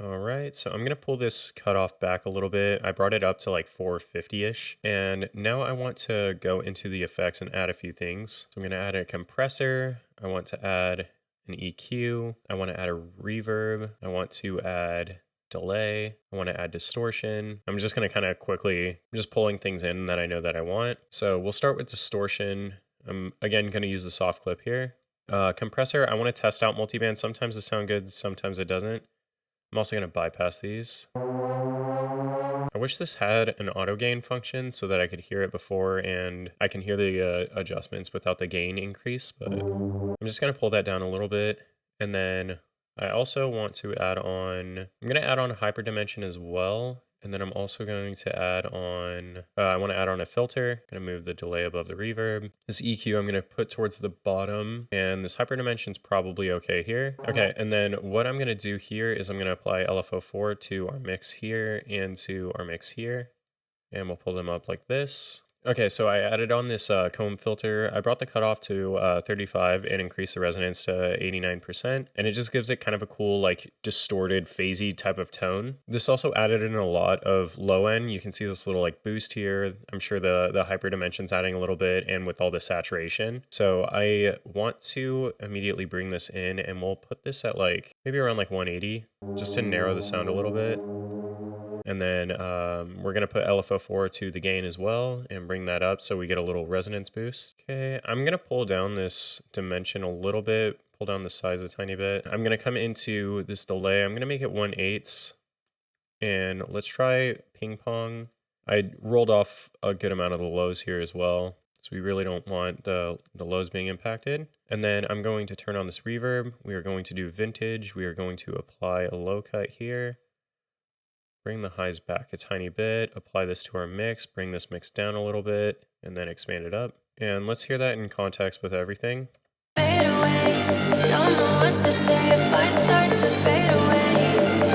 All right, so I'm going to pull this cutoff back a little bit. I brought it up to like 450-ish. And now I want to go into the effects and add a few things. So I'm going to add a compressor. I want to add an EQ. I want to add a reverb. I want to add delay. I want to add distortion. I'm just going to kind of quickly, I'm just pulling things in that I know that I want. So we'll start with distortion. I'm again going to use the soft clip here. Compressor, I want to test out multiband. Sometimes it sounds good, sometimes it doesn't. I'm also going to bypass these. I wish this had an auto gain function so that I could hear it before and I can hear the adjustments without the gain increase, but I'm just going to pull that down a little bit. And then I also want to add on, I'm going to add on a hyperdimension as well. And then I'm also going to add on, I want to add on a filter. I'm going to move the delay above the reverb. This EQ I'm going to put towards the bottom, and this hyperdimension is probably okay here. Okay, and then what I'm going to do here is I'm going to apply LFO4 to our mix here and to our mix here. And we'll pull them up like this. Okay, so I added on this comb filter. I brought the cutoff to 35 and increased the resonance to 89%. And it just gives it kind of a cool, like, distorted, phasey type of tone. This also added in a lot of low end. You can see this little, like, boost here. I'm sure the hyperdimension's adding a little bit, and with all the saturation. So I want to immediately bring this in, and we'll put this at, like, maybe around, like, 180, just to narrow the sound a little bit. And then we're going to put LFO4 to the gain as well and bring that up so we get a little resonance boost. Okay, I'm going to pull down this dimension a little bit, pull down the size a tiny bit. I'm going to come into this delay. I'm going to make it 1/8. And let's try ping pong. I rolled off a good amount of the lows here as well. So we really don't want the lows being impacted. And then I'm going to turn on this reverb. We are going to do vintage. We are going to apply a low cut here. Bring the highs back a tiny bit. Apply this to our mix. Bring this mix down a little bit. And then expand it up. And let's hear that in context with everything. Fade away. Don't know what to say if I start to fade away.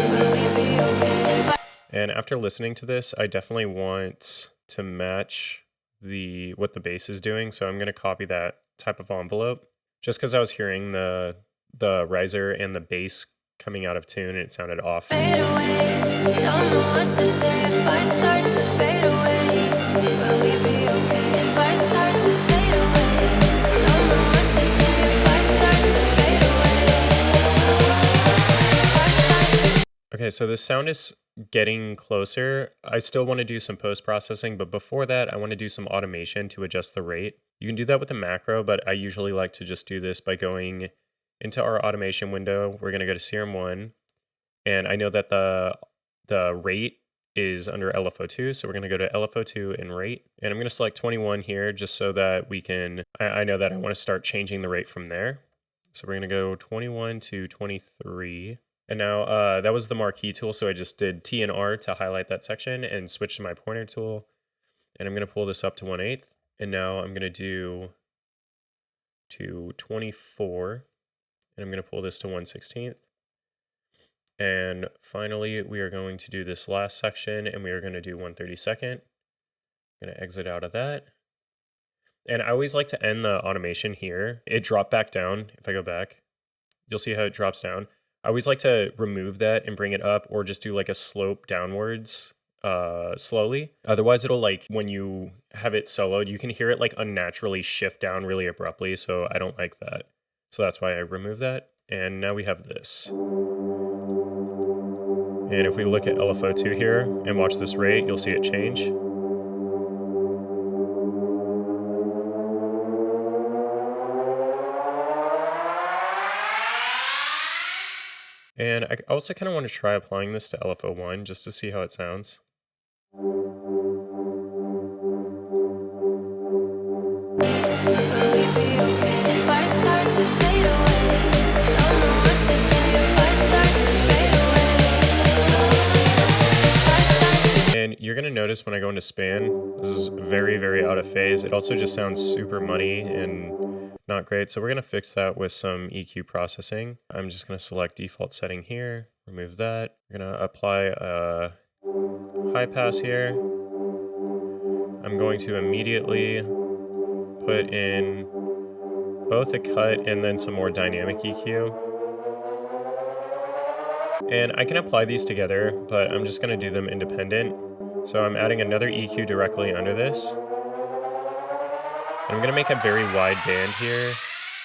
Will we be okay if I... And after listening to this, I definitely want to match what the bass is doing. So I'm going to copy that type of envelope just because I was hearing the riser and the bass coming out of tune and it sounded off. Fade away. Don't know what to say if I start to fade away. Will we be okay if I start to fade away? Don't know what to say if I start to fade away. Okay, so the sound is getting closer. I still want to do some post-processing, but before that, I want to do some automation to adjust the rate. You can do that with the macro, but I usually like to just do this by going into our automation window. We're going to go to Serum 1, and I know that the rate is under LFO2, so we're going to go to LFO2 and rate, and I'm going to select 21 here just so that we can, I know that I want to start changing the rate from there. So we're going to go 21 to 23. And now that was the marquee tool, so I just did T and R to highlight that section and switch to my pointer tool. And I'm going to pull this up to 1/8. And now I'm going to do to 24. And I'm going to pull this to 1/16. And finally, we are going to do this last section, and we are going to do 1/32. I'm going to exit out of that. And I always like to end the automation here. It dropped back down. If I go back, you'll see how it drops down. I always like to remove that and bring it up, or just do like a slope downwards slowly. Otherwise, it'll, like, when you have it soloed, you can hear it like unnaturally shift down really abruptly. So I don't like that. So that's why I remove that. And now we have this. And if we look at LFO2 here and watch this rate, you'll see it change. And I also kind of want to try applying this to LFO1 just to see how it sounds. And you're going to notice when I go into span, this is very, very out of phase. It also just sounds super muddy and not great. So we're going to fix that with some EQ processing. I'm just going to select default setting here, remove that. We're going to apply a high pass here. I'm going to immediately put in both a cut and then some more dynamic EQ. And I can apply these together, but I'm just going to do them independent. So I'm adding another EQ directly under this. And I'm going to make a very wide band here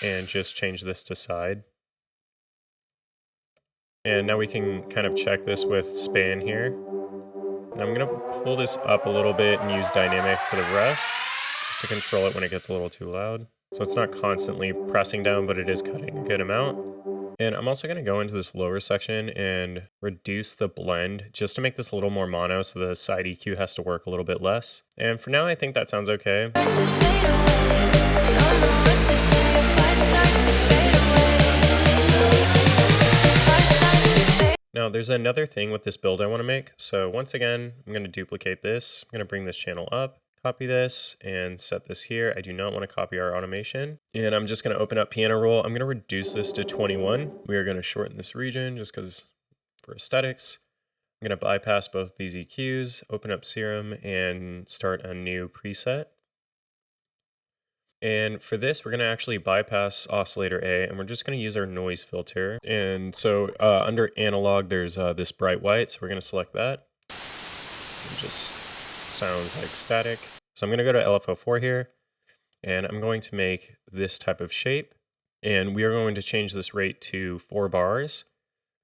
and just change this to side. And now we can kind of check this with span here. And I'm going to pull this up a little bit and use dynamic for the rest, just to control it when it gets a little too loud. So it's not constantly pressing down, but it is cutting a good amount. And I'm also going to go into this lower section and reduce the blend just to make this a little more mono, so the side EQ has to work a little bit less. And for now, I think that sounds okay. Now, there's another thing with this build I want to make. So once again, I'm going to duplicate this. I'm going to bring this channel up, copy this, and set this here. I do not want to copy our automation. And I'm just going to open up piano roll. I'm going to reduce this to 21. We are going to shorten this region just because for aesthetics. I'm going to bypass both these EQs, open up Serum, and start a new preset. And for this, we're going to actually bypass Oscillator A, and we're just going to use our noise filter. And so under analog, there's this bright white, so we're going to select that. It just sounds like static. So I'm going to go to LFO4 here, and I'm going to make this type of shape. And we are going to change this rate to 4 bars,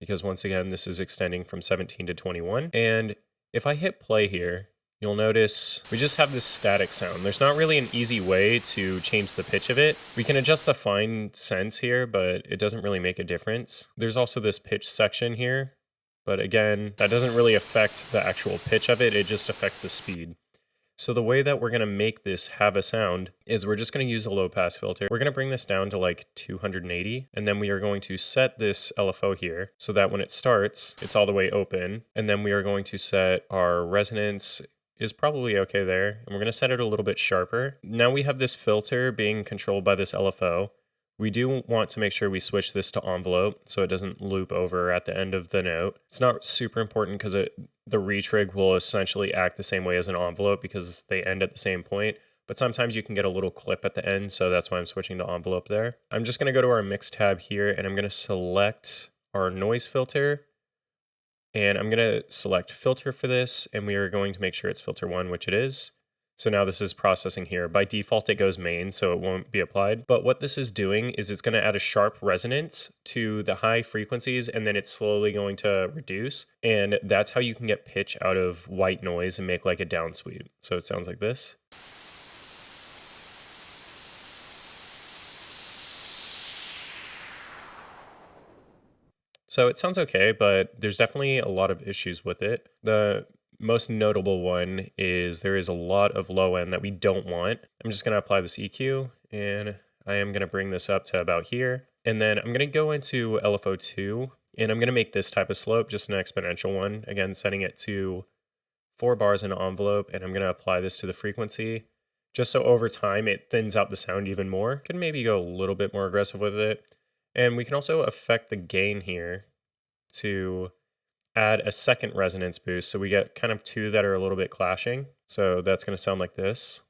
because once again, this is extending from 17 to 21. And if I hit play here, you'll notice we just have this static sound. There's not really an easy way to change the pitch of it. We can adjust the fine sense here, but it doesn't really make a difference. There's also this pitch section here, but again, that doesn't really affect the actual pitch of it. It just affects the speed. So the way that we're going to make this have a sound is we're just going to use a low pass filter. We're going to bring this down to like 280, and then we are going to set this LFO here so that when it starts, it's all the way open. And then we are going to set our resonance is probably okay there. And we're going to set it a little bit sharper. Now we have this filter being controlled by this LFO. We do want to make sure we switch this to envelope so it doesn't loop over at the end of the note. It's not super important because the retrig will essentially act the same way as an envelope because they end at the same point. But sometimes you can get a little clip at the end, so that's why I'm switching to envelope there. I'm just going to go to our mix tab here, and I'm going to select our noise filter. And I'm going to select filter for this, and we are going to make sure it's filter 1, which it is. So now this is processing here. By default, it goes main, so it won't be applied. But what this is doing is it's going to add a sharp resonance to the high frequencies, and then it's slowly going to reduce. And that's how you can get pitch out of white noise and make like a down sweep. So it sounds like this. So it sounds okay, but there's definitely a lot of issues with it. The most notable one is there is a lot of low end that we don't want. I'm just going to apply this EQ, and I am going to bring this up to about here. And then I'm going to go into LFO2, and I'm going to make this type of slope, just an exponential one. Again, setting it to 4 bars in an envelope, and I'm going to apply this to the frequency. Just so over time, it thins out the sound even more. Could maybe go a little bit more aggressive with it. And we can also affect the gain here to add a second resonance boost. So we get kind of 2 that are a little bit clashing. So that's going to sound like this.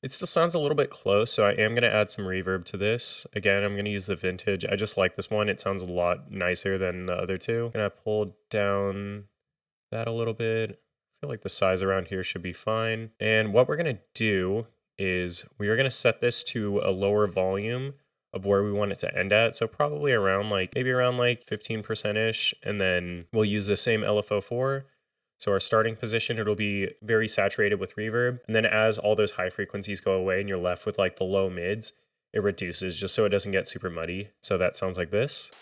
It still sounds a little bit close, so I am going to add some reverb to this. Again, I'm going to use the vintage. I just like this one. It sounds a lot nicer than the other two. I'm going to pull down that a little bit. I feel like the size around here should be fine. And what we're going to do is we are going to set this to a lower volume of where we want it to end at. So probably around maybe around 15%-ish. And then we'll use the same LFO4. So our starting position, it'll be very saturated with reverb. And then as all those high frequencies go away and you're left with the low mids, it reduces just so it doesn't get super muddy. So that sounds like this.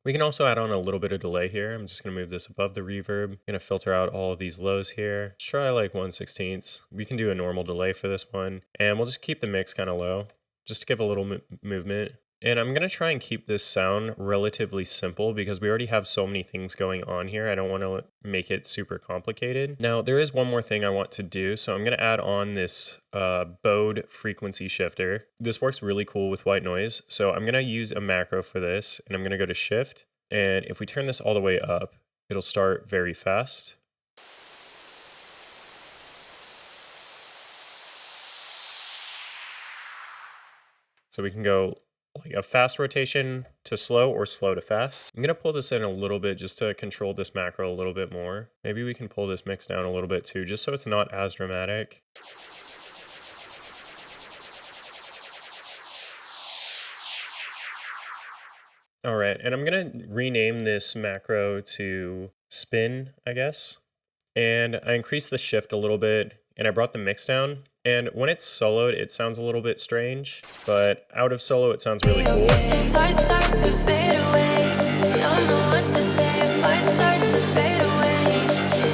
We can also add on a little bit of delay here. I'm just going to move this above the reverb. I'm going to filter out all of these lows here. Let's try 1/16. We can do a normal delay for this one. And we'll just keep the mix kind of low, just to give a little movement. And I'm going to try and keep this sound relatively simple because we already have so many things going on here. I don't want to make it super complicated. Now, there is one more thing I want to do. So I'm going to add on this bode frequency shifter. This works really cool with white noise. So I'm going to use a macro for this, and I'm going to go to shift. And if we turn this all the way up, it'll start very fast. So we can go a fast rotation to slow or slow to fast. I'm going to pull this in a little bit just to control this macro a little bit more. Maybe we can pull this mix down a little bit too, just so it's not as dramatic. All right, and I'm going to rename this macro to spin, I guess. And I increased the shift a little bit, and I brought the mix down. And when it's soloed, it sounds a little bit strange, but out of solo, it sounds really cool. If I start to fade away, don't know what to say. If I start to fade away,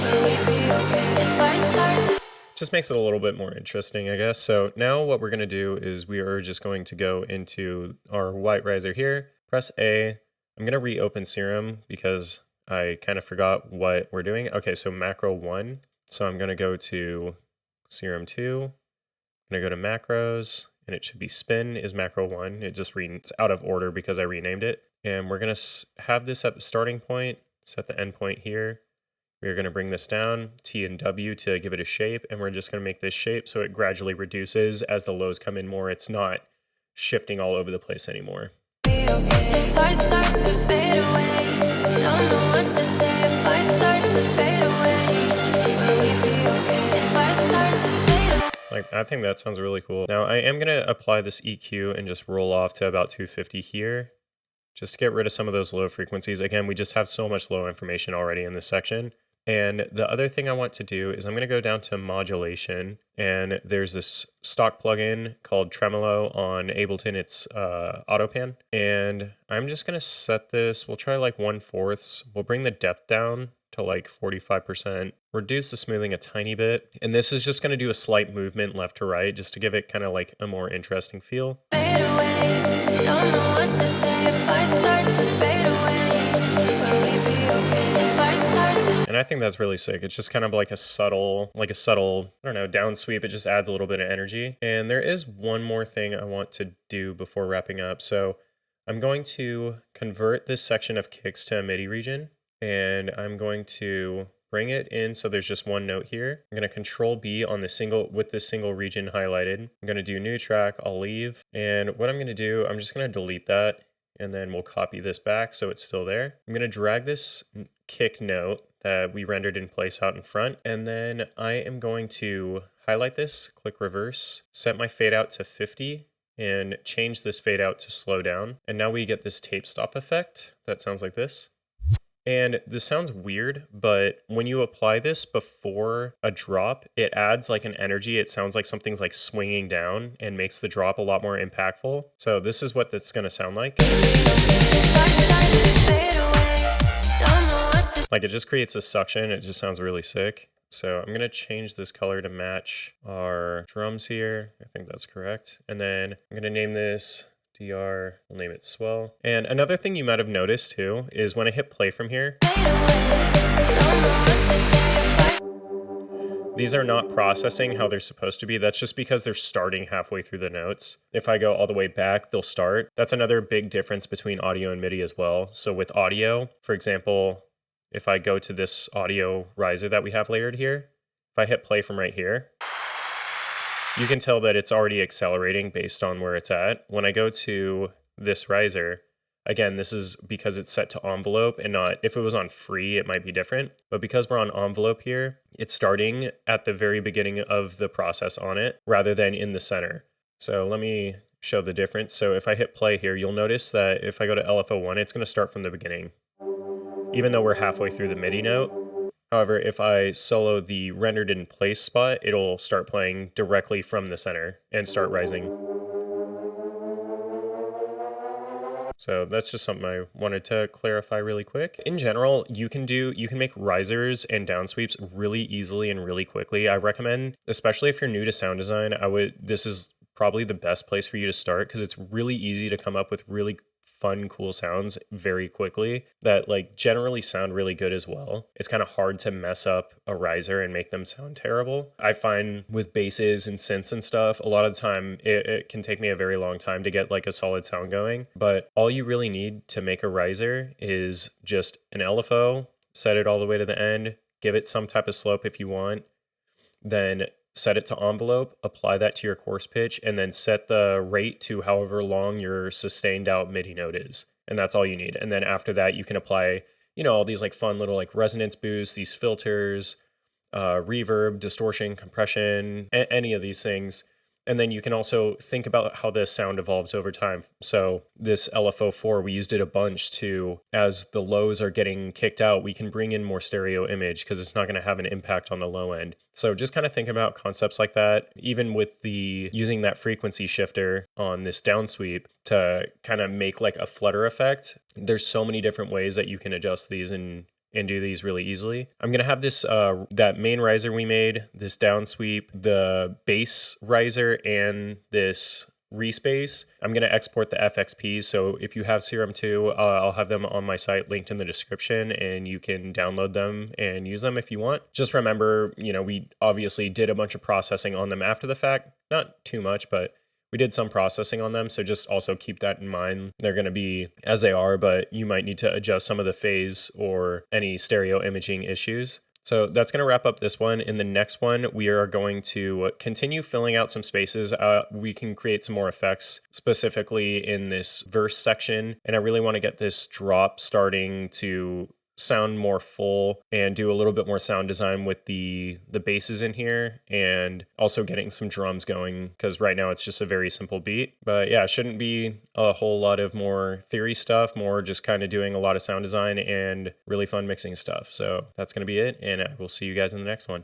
will we be okay? If I start to Just makes it a little bit more interesting, I guess. So now what we're going to do is we are just going to go into our white riser here, press A. I'm going to reopen Serum because I kind of forgot what we're doing. Okay, so macro 1. So I'm going to go to Serum 2. I'm going to go to macros, and it should be spin is macro 1. It's out of order because I renamed it. And we're going to have this at the starting point, set the endpoint here. We're going to bring this down, T and W to give it a shape, and we're just going to make this shape so it gradually reduces as the lows come in more. It's not shifting all over the place anymore. be okay? If I start to fade away, don't know what to say. If I start to fade away, will we be okay? If I start to fade away. Like, I think that sounds really cool. Now I am gonna apply this EQ and just roll off to about 250 here, just to get rid of some of those low frequencies. Again, we just have so much low information already in this section. And the other thing I want to do is I'm going to go down to modulation, and there's this stock plugin called Tremolo on Ableton. It's Autopan, and I'm just going to set this. We'll try like 1/4. We'll bring the depth down to like 45%, reduce the smoothing a tiny bit, and this is just going to do a slight movement left to right just to give it kind of like a more interesting feel. Fade away. Don't know what to say if I start to fade away. Will we be okay if I start to? And I think that's really sick. It's just kind of like a subtle, I don't know, down sweep. It just adds a little bit of energy. And there is one more thing I want to do before wrapping up. So I'm going to convert this section of kicks to a MIDI region, and I'm going to bring it in so there's just one note here. I'm going to Control B on the single with this single region highlighted. I'm going to do new track, I'll leave. And what I'm going to do, I'm just going to delete that, and then we'll copy this back so it's still there. I'm going to drag this kick note that we rendered in place out in front, and then I am going to highlight this, click reverse, set my fade out to 50, and change this fade out to slow down. And now we get this tape stop effect that sounds like this. And this sounds weird, but when you apply this before a drop, it adds like an energy. It sounds like something's like swinging down and makes the drop a lot more impactful. So this is what that's gonna sound like. Like, it just creates a suction. It just sounds really sick. So I'm gonna change this color to match our drums here. I think that's correct. And then I'm gonna name this DR, we'll name it Swell. And another thing you might have noticed too is when I hit play from here, these are not processing how they're supposed to be. That's just because they're starting halfway through the notes. If I go all the way back, they'll start. That's another big difference between audio and MIDI as well. So with audio, for example, if I go to this audio riser that we have layered here, if I hit play from right here, you can tell that it's already accelerating based on where it's at. When I go to this riser, again, this is because it's set to envelope and not, if it was on free, it might be different. But because we're on envelope here, it's starting at the very beginning of the process on it rather than in the center. So let me show the difference. So if I hit play here, you'll notice that if I go to LFO1, it's gonna start from the beginning, even though we're halfway through the MIDI note. However, if I solo the rendered in place spot, it'll start playing directly from the center and start rising. So that's just something I wanted to clarify really quick. In general, you can make risers and downsweeps really easily and really quickly. I recommend, especially if you're new to sound design, this is probably the best place for you to start because it's really easy to come up with really fun, cool sounds very quickly that like generally sound really good as well. It's kind of hard to mess up a riser and make them sound terrible. I find with basses and synths and stuff, a lot of the time it can take me a very long time to get like a solid sound going, but all you really need to make a riser is just an LFO, set it all the way to the end, give it some type of slope if you want, then set it to envelope, apply that to your coarse pitch, and then set the rate to however long your sustained out MIDI note is. And that's all you need. And then after that, you can apply, all these like fun little like resonance boosts, these filters, reverb, distortion, compression, any of these things. And then you can also think about how the sound evolves over time. So this LFO4, we used it a bunch to, as the lows are getting kicked out, we can bring in more stereo image because it's not going to have an impact on the low end. So just kind of think about concepts like that, even with using that frequency shifter on this downsweep to kind of make like a flutter effect. There's so many different ways that you can adjust these and do these really easily. I'm gonna have this, that main riser we made, this downsweep, the bass riser, and this Reese bass. I'm gonna export the FXPs, so if you have Serum 2, I'll have them on my site linked in the description, and you can download them and use them if you want. Just remember, we obviously did a bunch of processing on them after the fact, not too much, but we did some processing on them, so just also keep that in mind. They're going to be as they are, but you might need to adjust some of the phase or any stereo imaging issues. So that's going to wrap up this one. In the next one, we are going to continue filling out some spaces. We can create some more effects, specifically in this verse section, and I really want to get this drop starting to sound more full and do a little bit more sound design with the basses in here, and also getting some drums going, because right now it's just a very simple beat. But yeah, it shouldn't be a whole lot of more theory stuff, more just kind of doing a lot of sound design and really fun mixing stuff. So that's going to be it, and I will see you guys in the next one.